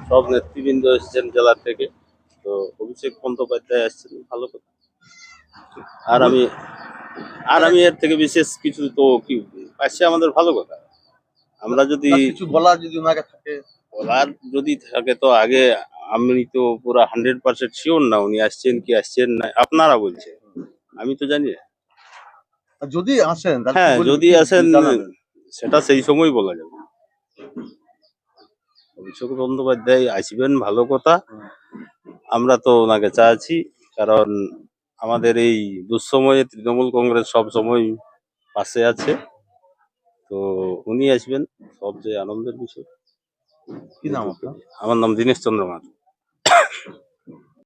সব নেতৃবৃন্দ এসেছেন জেলা থেকে, তো অভিষেক বন্দ্যোপাধ্যায় আসছেন, ভালো কথা। আর আমি এর থেকে বিশেষ কিছু তো কি আসছে, আমাদের ভালো কথা। আমরা যদি কিছু বলার যদি ওনাকে থাকে, বলার যদি থাকে তো আগে আমি তো পুরো 100% শিওর না উনি আসছেন কি আসছেন না, আপনারা বলছেন, আমি তো জানি না। যদি আসেন হ্যাঁ, যদি আসেন সেটা সেই সময় বলা যাবে। অভিষেক বন্দ্যোপাধ্যায় আসবেন, ভালো কথা। আমরা তো ওনাকে চাইছি, কারণ আমাদের এই দুঃসময়ে তৃণমূল কংগ্রেস সব সময় পাশে আছে, তো উনি আসবেন, সবচেয়ে আনন্দের বিষয়। কি নাম আপনার? আমার নাম দীনেশ চন্দ্র মাহাতো।